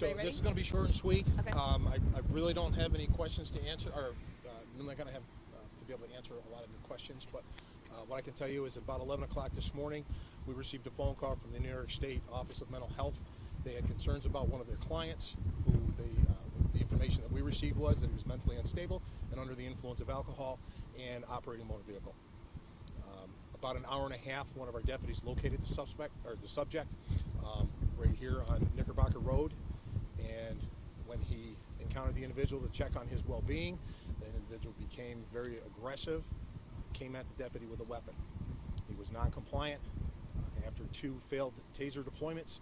So Everybody ready? this is going to be short and sweet. Okay. I really don't have any questions to answer, or I'm not going to have to be able to answer a lot of your questions. But what I can tell you is about 11 o'clock this morning, we received a phone call from the New York State Office of Mental Health. They had concerns about one of their clients, who the information that we received was that he was mentally unstable and under the influence of alcohol and operating a motor vehicle. About an hour and a half, one of our deputies located the subject right here on Knickerbocker Road, and when he encountered the individual to check on his well-being, the individual became very aggressive, came at the deputy with a weapon. He was non-compliant after 2 failed taser deployments,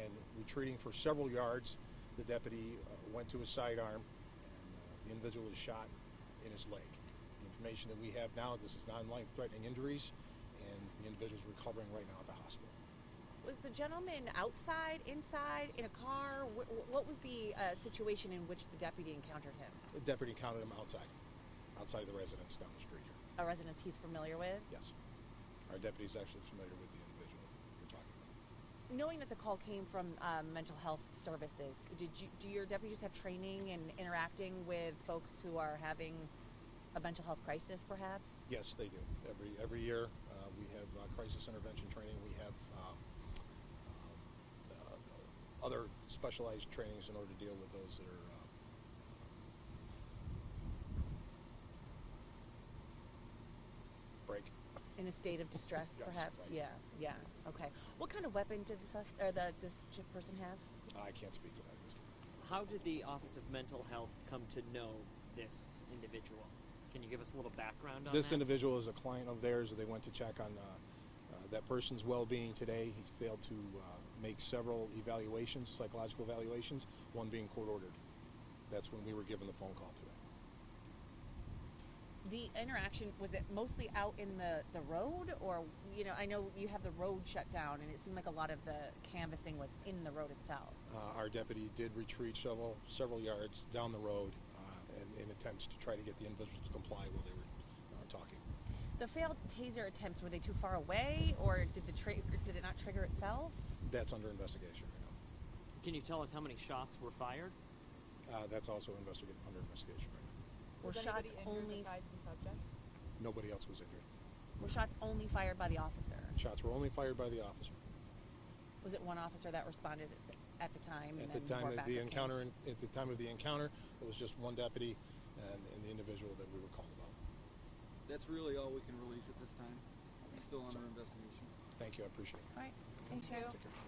and retreating for several yards, the deputy went to his sidearm, and the individual was shot in his leg. The information that we have now is this is non-life-threatening injuries, and the individual is recovering right now at the hospital. Was the gentleman outside, inside, in a car? What was the situation in which the deputy encountered him? The deputy encountered him outside the residence down the street here. A residence he's familiar with? Yes. Our deputy is actually familiar with the individual we're talking about. Knowing that the call came from mental health services, do your deputies have training in interacting with folks who are having a mental health crisis, perhaps? Yes, they do. Every year we have crisis intervention training. We have other specialized trainings in order to deal with those that are break. In a state of distress, Yes, perhaps? right. Yeah. Okay. What kind of weapon did this person have? I can't speak to that at this time. How did the Office of Mental Health come to know this individual? Can you give us a little background on This that? individual is a client of theirs. They went to check on that person's well-being today. He's failed to make several evaluations, psychological evaluations, one being court-ordered. That's when we were given the phone call today. The interaction, was it mostly out in the road? Or, I know you have the road shut down, and it seemed like a lot of the canvassing was in the road itself. Our deputy did retreat several yards down the road in attempts to try to get the individuals to comply while they were talking. The failed taser attempts, were they too far away, or did it not trigger itself? That's under investigation right now. Can you tell us how many shots were fired? That's also under investigation right now. Were Was shots anybody injured only besides the subject? Nobody else was injured. were shots only fired by the officer? Shots were only fired by the officer. Was it one officer that responded at the time? At the time of the encounter, it was just one deputy and the individual that we were called about. That's really all we can release at this time. It's still under investigation. Thank you. I appreciate it. All right. Thank you. Take care.